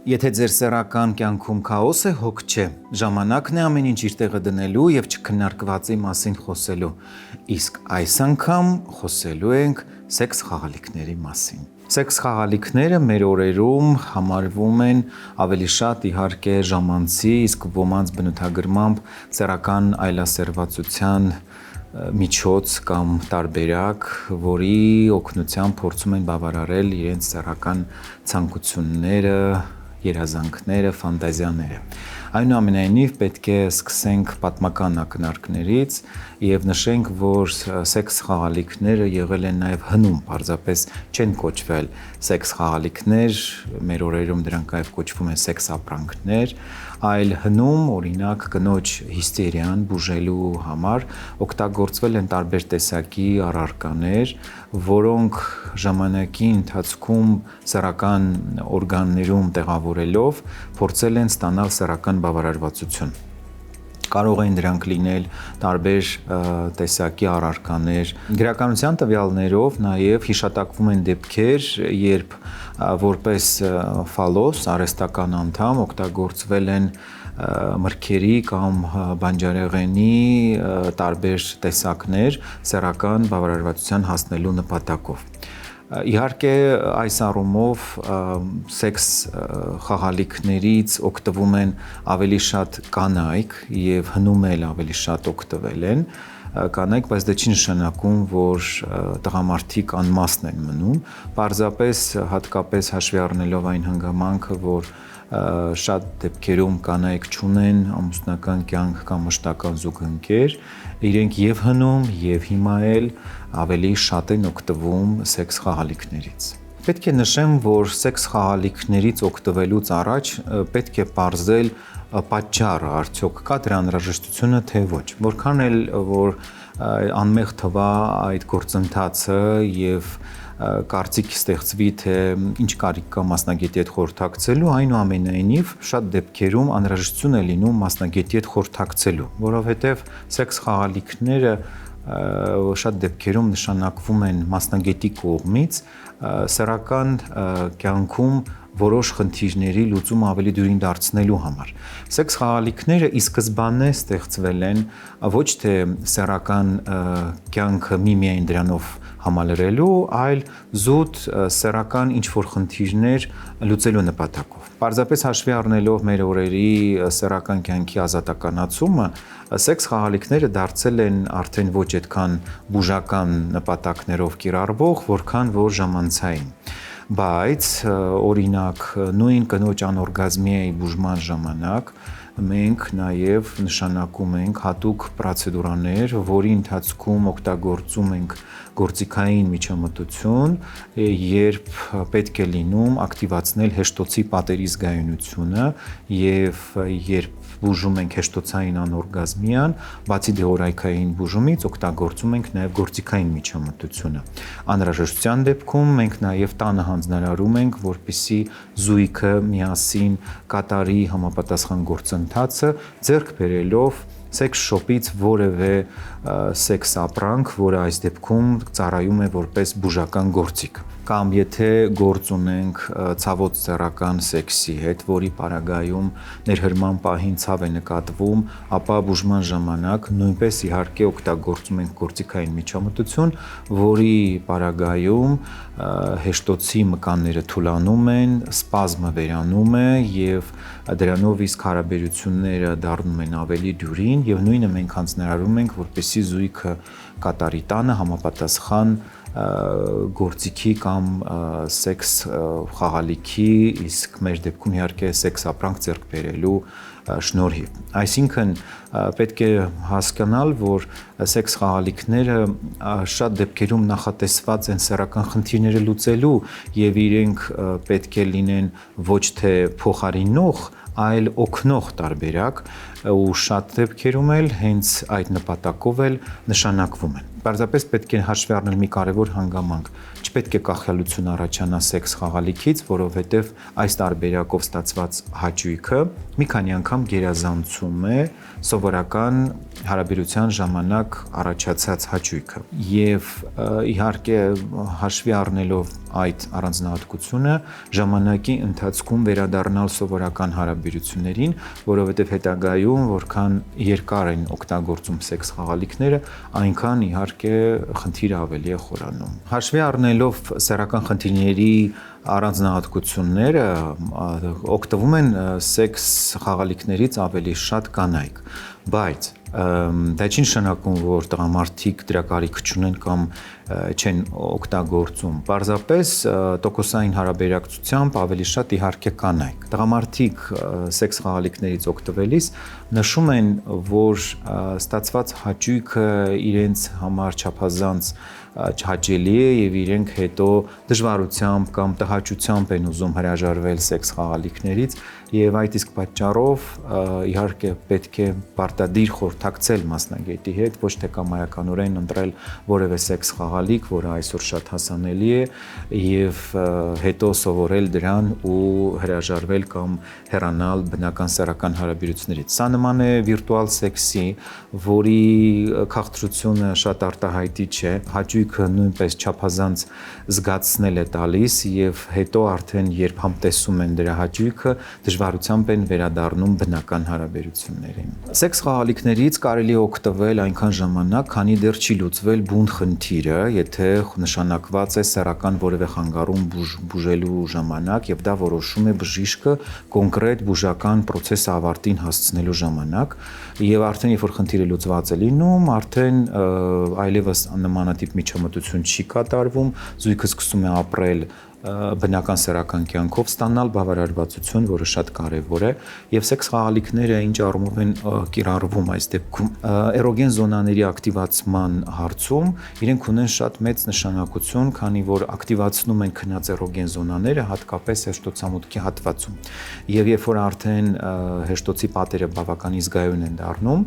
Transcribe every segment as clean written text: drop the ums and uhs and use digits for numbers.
Եթե ձեր սեռական կյանքում քաոս է, հոգ չէ, ժամանակն է ամեն ինչ իր տեղը դնելու եւ չքննարկվածի մասին խոսելու։ Իսկ այս անգամ խոսելու ենք սեքս խաղալիքների մասին։ Սեքս խաղալիքները մեր օրերում համարվում են ավելի շատ իհարկե ժամանցի, իսկ ոմանց բնութագրմամբ սեռական այլասերվածության միջոց կամ տարբերակ, որի օգնությամբ փորձում են բավարարել իրենց սեռական ցանկությունները, երազանքները, ֆանտազիաները։ Այնուամենայնիվ պետք է սկսենք պատմական ակնարկներից եւ նշենք, որ սեքս խաղալիքները եղել են նաեւ հնում, պարզապես չեն կոչվել սեքս խաղալիքներ, մեր օրերում դրանք նաեւ կոչվում են սեքս ապրանքներ, այլ հնում, օրինակ, կնոջ հիստերիան բուժելու համար օգտագործվել են տարբեր տեսակի առարկաներ, որոնք ժամանակի ընթացքում սեռական օրգաններում տեղավորելով փորձել են ստանալ սեռական բավարարվածություն։ Կարող են դրանք լինել տարբեր տեսակի առարկաներ։ Գրականության տվյալներով նաև հիշատակվում են դեպքեր, երբ որպես ֆալոս, արհեստական անդամ օգտագործվել են մրգերի կամ բանջարեղենի տարբեր տեսակներ սեռական բավարարվածության հասնելու նպատակով։ Իհարկե այս առումով սեքս խաղալիքներից օգտվում են ավելի շատ կանայք եւ հնում էլ ավելի շատ օգտվել են կանայք, բայց դա չի նշանակում, որ տղամարդիկ անմասն են մնում, պարզապես հատկապես հաշվի առնելով այն հանգամանքը, որ շատ դեպքերում կանայք չունեն ամուսնական կյանք կամ մշտական զուգընկեր, իրենք եւ հնում եւ հիմա էլ ավելի շատ են օգտվում սեքս խաղալիքներից։ Պետք է նշեմ, որ սեքս խաղալիքներից օգտվելուց առաջ պետք է պարզել պատճառը, արդյոք կա դրա անհրաժեշտությունը, թե ոչ։ Որքան էլ որ անմեղ թվա այդ գործընթացը եւ կարծիք ստեղծվի, թե ինչ կարիք կա մասնագետի հետ խորհրդակցելու, այնուամենայնիվ շատ դեպքերում անհրաժեշտություն է լինում մասնագետի հետ խորհրդակցելու, որովհետև սեքս խաղալիքները շատ դեպքերում նշանակվում են մասնագետի կողմից սեռական կյանքում որոշ խնդիրների լուծում ավելի դյուրին դարձնելու համար։ Սեքս խաղալիքները ի սկզբանե ստեղծվել են ոչ թե սեռական կյանքը միմիայն դրանով համալրելու, այլ զուտ սեռական ինչ-որ խնդիրներ լուծելու նպատակով։ Պարզապես հաշվի առնելով մեր օրերի սեռական կյանքի ազատականացումը, սեքս խաղալիքները դարձել են արդեն ոչ այդքան բուժական նպատակներով կիրառվող, որքան որ ժամանցային։ Բայց օրինակ նույն կնոջ անօրգազմիայի բուժման ժամանակ մենք նաև նշանակում ենք հատուկ պրոցեդուրաներ, որի ընթացքում օգտագործում ենք գործիքային միջամտություն, երբ պետք է լինում ակտիվացնել հեշտոցի պատերի զգայունությունը եւ երբ բուժում ենք հեշտոցային անօրգազմիան, բացի դեղորայքային բուժումից օգտագործում ենք նաև գործիքային միջամտությունը։ Անհրաժեշտության դեպքում մենք նաև տանը հանձնարարում ենք, որպեսզի զույգը միասին կատարի համապատասխան գործընթացը, ձեռք բերելով սեքս շոպից որևէ սեքս ապրանք, որը այս դեպքում ծառայում է որպես բուժական գործիք։ Կամ եթե գործ ունենք ցավոտ սեռական սեքսի հետ, որի պարագայում ներհրման պահին ցավ է նկատվում, ապա բուժման ժամանակ նույնպես իհարկե օգտագործում ենք գործիքային միջամտություն, որի պարագայում հեշտոցի մկանները թուլանում են, սպազմը վերանում է եւ դրանով իսկ հարաբերությունները դառնում են ավելի դյուրին եւ նույնը մենք հանձնարարում ենք, որպեսզի զույգը կատարի տանը համապատասխան գործիքի կամ սեքս խաղալիքի, իսկ մեր դեպքում իհարկե սեքս ապրանք ձեռք բերելու շնորհիվ։ Այսինքն պետք է հասկանալ, որ սեքս խաղալիքները շատ դեպքերում նախատեսված են սեռական խնդիրները լուծելու եւ իրենք պետք է լինեն ոչ թե փոխարինող, այլ օգնող տարբերակ ու շատ դեպքերում էլ հենց այդ նպատակով էլ նշանակվում են։ Պարզապես պետք է հաշվի առնել մի կարևոր հանգամանք։ Չպետք է կախյալություն առաջանա սեքս խաղալիքից, որովհետև այս տարբերակով ստացված հաճույքը մի քանի անգամ գերազանցում է սովորական հարաբերության ժամանակ առաջացած հաճույքը։ Եվ իհարկե հաշվի առնելով այդ առանձնահատկությունը ժամանակի ընթացքում վերադառնալ սովորական հարաբերություններին, որովհետև հետագայում որքան երկար են օգտագործում սեքս խաղալիքները, այնքան իհարկե խնդիրը ավելի է խորանում։ Հաշվի առնելով սեռական խնդիրների առանձնահատկությունները, օգտվում են սեքս խաղալիքներից ավելի շատ կանայք, բայց դա չի նշանակում, որ տղամարդիկ դրա կարիք չունեն կամ չեն օգտագործում։ Պարզապես տոկոսային հարաբերակցությամբ ավելի շատ իհարկե կանայք։ Տղամարդիկ սեքս խաղալիքներից օգտվելիս նշում են, որ ստացված հաճույքը իրենց համար չափազանց հաճելի է եւ իրենք հետո դժվարությամբ կամ տհաճությամբ են ուզում հրաժարվել սեքս խաղալիքներից եւ այդ իսկ պատճառով իհարկե պետք է պարտադիր խորհրդակցել մասնագետի հետ, ոչ թե կամայականորեն ընտրել որևէ սեքս խաղալիք, որը այսօր շատ հասանելի է եւ հետո սովորել դրան ու հրաժարվել կամ հեռանալ բնական սեռական հարաբերություններից։ Սա նման է վիրտուալ սեքսի, որի քաղցրությունը շատ արտահայտիչ է, հաճույքը նույնպես չափազանց զգացնել է տալիս եւ հետո արդեն երբ համտեսում են դրա հաճույքը, դժվարությամբ են վերադառնում բնական հարաբերություններին։ Սեքս խաղալիքներից կարելի է օգտվել այնքան ժամանակ, քանի դեռ չի լուծվել բուն խնդիրը, եթե նշանակված է սեռական որևէ խանգարում բուժելու ժամանակ եւ դա որոշում է բժիշկը կոնկրետ բուժական process-ը ավարտին հասցնելու ժամանակ եւ արդեն երբ որ խնդիրը լուծված է լինում, արդեն այլևս նմանատիպ միջամտություն չի կատարվում, զույգը սկսում է ապրել բնական սեռական կյանքով, ստանալ բավարարվածություն, որը շատ կարևոր է, եւ սեքս խաղալիքները ինչ առումով են կիրառվում այս դեպքում էրոգեն զոնաների ակտիվացման հարցում, իրենք ունեն շատ մեծ նշանակություն, քանի որ ակտիվացնում են քնած էրոգեն զոնաները, հատկապես հեշտոցամուտքի հատվածում։ Եվ երբ որ արդեն հեշտոցի պատերը բավականին զգայուն են դառնում,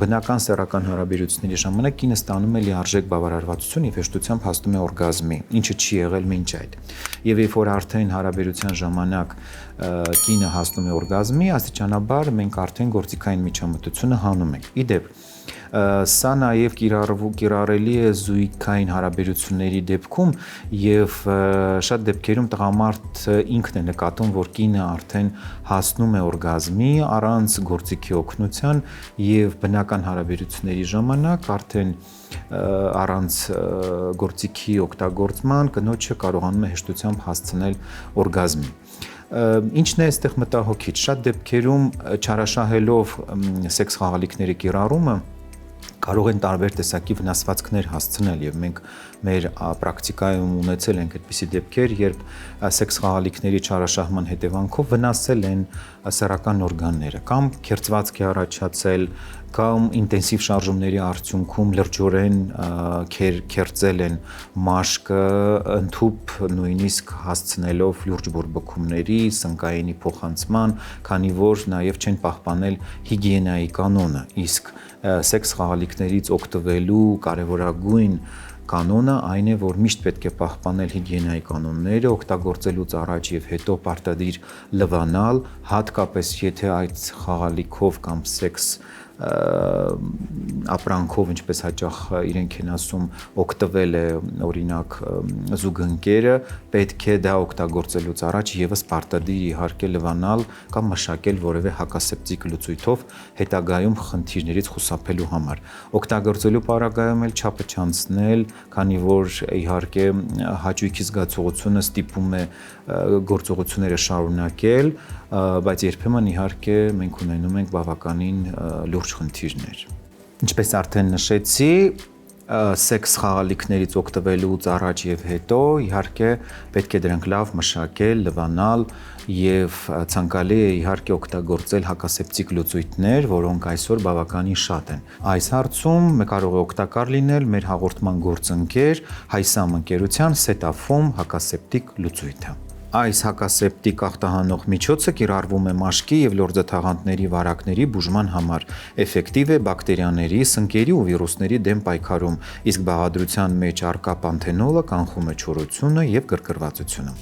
բնական սեռական հարաբերությունների ժամանակ կինը ստանում է լիարժեք բավարարվածություն եւ հեշտությամբ հասնում է օրգազմի, ինչը չի եղել մինչ այդ։ Եվ երբ որ արդեն հարաբերության ժամանակ կինը հասնում է օրգազմի, աստիճանաբար մենք արդեն գործիքային միջամտությունը հանում ենք։ Իդեպ, սա նաև կիրառելի է զույգային հարաբերությունների դեպքում եւ շատ դեպքերում տղամարդը ինքն է նկատում, որ կինը արդեն հասնում է օրգազմի առանց գործիքի օգնության եւ բնական հարաբերությունների ժամանակ արդեն առանց գործիքի օգտագործման կնոջը կարողանում է հեշտությամբ հասցնել օրգազմի։ Ինչն է այստեղ մտահոգիչ, շատ դեպքերում չարաշահելով սեքս խաղալիքների կիրառումը կարող են տարբեր տեսակի վնասվածքներ հասցնել եւ մենք մեր պրակտիկայում ունեցել ենք այդպիսի դեպքեր, երբ սեքս խաղալիքների չարաշահման հետևանքով վնասել են սեռական օրգանները կամ քերծվածք է առաջացել կամ ինտենսիվ շարժումների արդյունքում լրջորեն քերծել են մաշկը, ընդհուպ նույնիսկ հասցնելով լուրջ բորբոքումների, սնկայինի փոխանցման, քանի որ նաև չեն պահպանել հիգիենայի կանոնը, իսկ սեքս խաղալիքներից օգտվելու կարևորագույն կանոնը այն է, որ միշտ պետք է պահպանել հիգիենայի կանոնները, օգտագործելուց առաջ եւ հետո պարտադիր լվանալ, հատկապես եթե այդ խաղալիքով կամ սեքս ապրանքով, ինչպես հաճախ իրենք են ասում, օգտվել է օրինակ զուգընկերը, պետք է դա օգտագործելուց առաջ եւս պարտադիր իհարկե լվանալ կամ մշակել որևէ հակասեպտիկ լուծույթով հետագայում խնդիրներից խուսափելու համար։ Օգտագործելու պարագայում էլ չափը չանցնել, քանի որ իհարկե հաճույքի զգացողությունը ստիպում է գործողությունները շարունակել, բայց երբեմն իհարկե մենք ունենում ենք բավականին լուրջ խնդիրներ։ Ինչպես արդեն նշեցի, սեքս խաղալիքներից օգտվելուց առաջ եւ հետո իհարկե պետք է դրանք լավ մշակել, լվանալ եւ ցանկալի է իհարկե օգտագործել հակասեպտիկ լուծույթներ, որոնք այսօր բավականին շատ են։ Այս հարցում կարող է օգտակար լինել մեր հաղորդման գործընկեր Հայսամ ընկերության Սետաֆոմ հակասեպտիկ լուծույթը։ Այս հակասեպտիկ ախտահանող միջոցը կիրառվում է մաշկի և լորձաթաղանթների վարակների բուժման համար, էֆեկտիվ է բակտերիաների, սնկերի ու վիրուսների դեմ պայքարում, իսկ բաղադրության մեջ առկա պանթենոլը կանխում է չորությունը և գրգռվածությունը։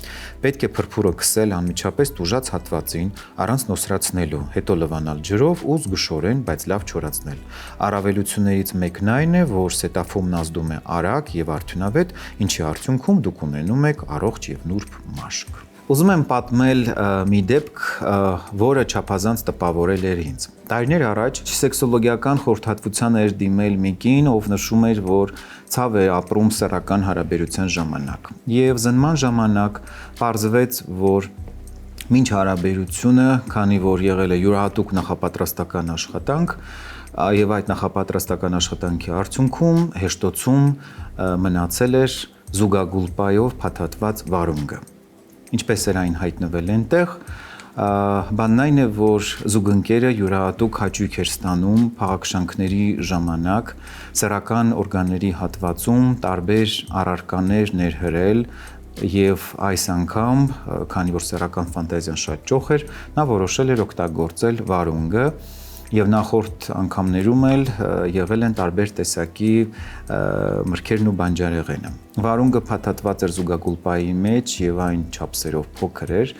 Պետք է փրփուրը քսել անմիջապես տուժած հատվածին, առանց նոսրացնելու, հետո լվանալ ջրով ու զգուշորեն, բայց լավ չորացնել։ Առավելություններից մեկն այն է, որ սետաֆոմն ազդում է արագ և արդյունավետ, ինչի արդյունքում դուք ունենում եք առողջ և նուրբ մաշկ։ Ուզում եմ պատմել մի դեպք, որը չափազանց տպավորել էր ինձ։ Տարիներ առաջ սեքսոլոգիական խորհրդատվության էր դիմել մի կին, ով նշում էր, որ ցավ է ապրում սեռական հարաբերության ժամանակ։ Եվ զննման ժամանակ պարզվեց, որ մինչ հարաբերությունը, քանի որ եղել է յուրահատուկ նախապատրաստական աշխատանք, եւ այդ նախապատրաստական աշխատանքի արդյունքում հեշտոցում մնացել էր զուգագուլպայով փաթաթված վարունգը։ Ինչպես էր այն հայտնվել այնտեղ, բանն այն է, որ զուգընկերը յուրահատուկ հաճույք էր ստանում փաղաքշանքների ժամանակ սեռական օրգանների հատվածում տարբեր առարկաներ ներհրել, եւ այս անգամ, քանի որ սեռական ֆանտազիան շատ ճոխ էր, նա որոշել էր օգտագործել վարունգը, եւ նախորդ անգամներում էլ եղել են տարբեր տեսակի մրգերն ու բանջարեղենը։ Վարունգը փաթաթված էր զուգագուլպայի մեջ եւ այն չափսերով փոքր էր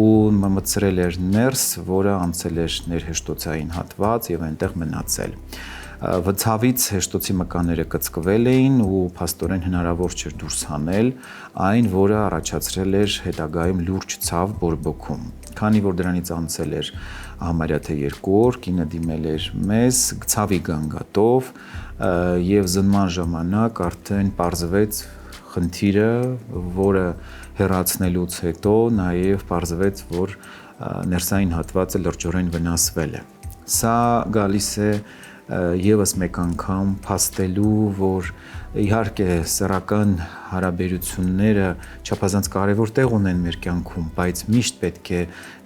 ու մտցրել էր ներս, որը անցել էր ներհեշտոցային հատված եւ այնտեղ մնացել։ Ցավից հեշտոցի մկանները կծկվել էին ու փաստորեն հնարավոր չէր դուրս հանել այն, որը առաջացրել էր հետագայում լուրջ ցավ բորբոքում։ Քանի որ դրանից անցել էր համարյա թե 2 օր, կինը դիմել էր մեզ ցավի գանգատով եւ զննման ժամանակ արդեն պարզվեց խնդիրը, որը հեռացնելուց հետո նաեւ պարզվեց, որ ներսային հատվածը լրջորեն վնասվել է։ Սա գալիս է եւս մեկ անգամ փաստելու, որ իհարկե սեռական հարաբերությունները չափազանց կարևոր տեղ ունեն մեր կյանքում, բայց միշտ պետք է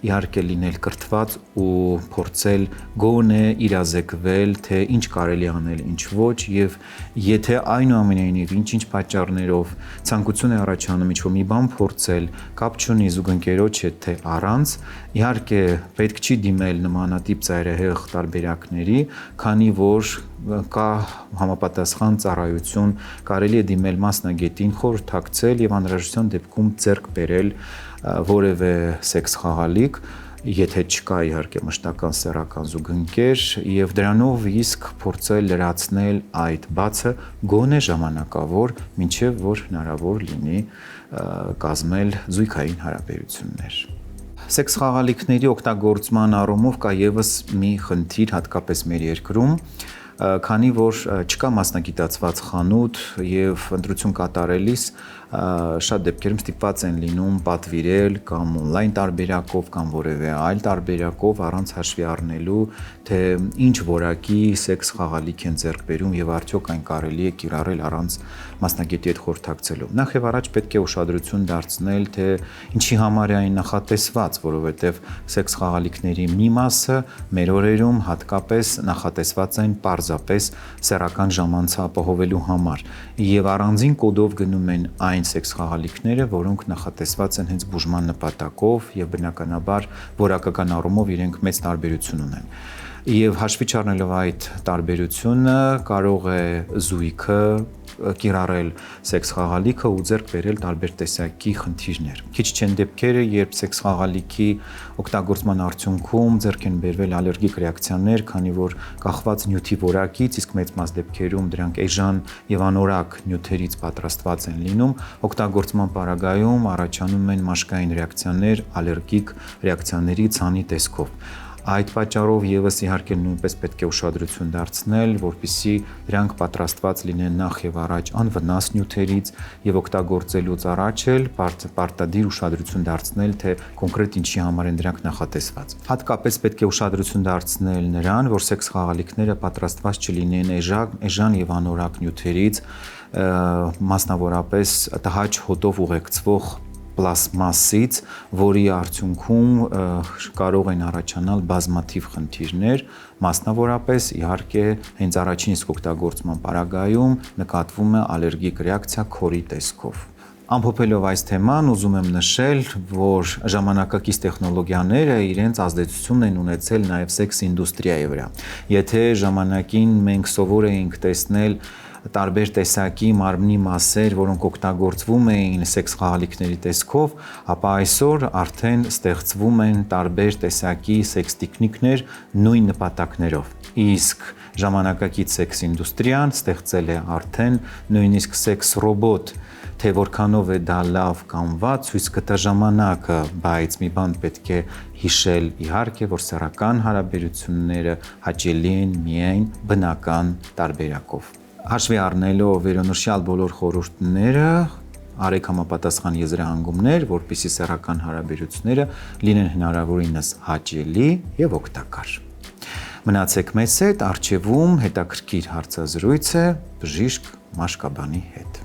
իհարկե լինել կրթված ու փորձել գոնե իրազեկվել, թե ինչ կարելի անել, ինչ ոչ, եւ եթե այնուամենայնիվ ինչ-ինչ պատճառներով ցանկություն է առաջանում ինչ-որ մի բան փորձել, կապ չունի զուգընկերոջ հետ թե առանց, իհարկե պետք չի դիմել նմանատիպ ծայրահեղ տարբերակների, քանի որ կա համապատասխան ծառայություն, կարելի է դիմել մասնագետին, խորհրդակցել եւ անհրաժեշտության դեպքում ձեռք բերել որևէ սեքս խաղալիք, եթե չկա իհարկե մշտական սեռական զուգընկեր, եւ դրանով իսկ փորձել լրացնել այդ բացը գոնե ժամանակավոր, մինչեւ որ հնարավոր լինի կազմել զույգային հարաբերություններ։ Սեքս խաղալիքների օգտագործման առումով կա եւս մի խնդիր, հատկապես մեր երկրում, քանի որ չկա մասնագիտացված խանութ եւ ընտրություն կատարելիս շատ դեպքերում ստիպված են լինում պատվիրել կամ on-line տարբերակով կամ որևէ այլ տարբերակով առանց հաշվի առնելու, թե ինչ որակի սեքս խաղալիք են ձեռք բերում եւ արդյոք այն կարելի է կիրառել առանց մասնագետի հետ խորհրդակցելու։ Նախ եւ առաջ պետք է ուշադրություն դարձնել, թե ինչի համար է այն նախատեսված, որովհետեւ սեքս խաղալիքների մի մասը մեր օրերում հատկապես նախատեսված են պարզապես սեռական ժամանցը ապահովելու համար եւ առանձին կոդով գնում են այն սեքս խաղալիքները, որոնք նախատեսված են հենց բուժման նպատակով եւ բնականաբար որակական առումով իրենք մեծ տարբերություն ունեն։ Եվ հաշվի չառնելով այդ տարբերությունը կարող է զույգը կիրառել սեքս խաղալիքը ու ձեռք բերել տարբեր տեսակի խնդիրներ։ Քիչ չեն դեպքերը, երբ սեքս խաղալիքի օգտագործման արդյունքում ձեռք են բերվել ալերգիկ ռեակցիաներ, քանի որ կախված նյութի որակից, իսկ մեծ մաս դեպքերում դրանք էժան եւ անորակ նյութերից պատրաստված են լինում, օգտագործման պարագայում առաջանում են մաշկային ռեակցիաներ, ալերգիկ ռեակցիաների ցանի տեսքով։ Այդ պատճառով եւս իհարկե նույնպես պետք է ուշադրություն դարձնել, որպեսզի դրանք պատրաստված լինեն նախ եւ առաջ անվնաս նյութերից եւ օգտագործելուց առաջ էլ պարտադիր ուշադրություն դարձնել, թե կոնկրետ ինչի համար են դրանք նախատեսված։ Հատկապես պետք է ուշադրություն դարձնել նրան, որ սեքս խաղալիքները պատրաստված չլինեն էժան եւ անորակ նյութերից, մասնավորապես տհաճ հոտով ուղեկցվող պլաստմասից, որի արդյունքում կարող են առաջանալ բազմաթիվ խնդիրներ, մասնավորապես իհարկե հենց առաջին իսկ օգտագործման պարագայում նկատվում է ալերգիկ ռեակցիա քորի տեսքով։ Ամփոփելով այս թեման, ուզում եմ նշել, որ ժամանակակից տեխնոլոգիաները իրենց ազդեցությունն են ունեցել նաև սեքս ինդուստրիայի վրա։ Եթե ժամանակին մենք սովոր էինք տեսնել տարբեր տեսակի մարմնի մասեր, որոնք օգտագործվում էին սեքս խաղալիքների տեսքով, ապա այսօր արդեն ստեղծվում են տարբեր տեսակի սեքս տեխնիկներ նույն նպատակներով։ Իսկ ժամանակակից սեքս ինդուստրիան ստեղծել է արդեն նույնիսկ սեքս ռոբոտ, թե որքանով է դա լավ կամ վատ, ցույց կտա ժամանակը, բայց մի բան պետք է հիշել իհարկե, որ սեռական հարաբերությունները հաճելի են միայն բնական տարբերակով։ Հաշվի առնելով վերոնշյալ բոլոր խորհուրդները, արեք համապատասխան եզրահանգումներ, որպեսզի սեռական հարաբերությունները լինեն հնարավորինս հաճելի եւ օգտակար։ Մնացեք մեզ հետ, առջևում հետաքրքիր հարցազրույց է բժիշկ Մաշկաբանի հետ։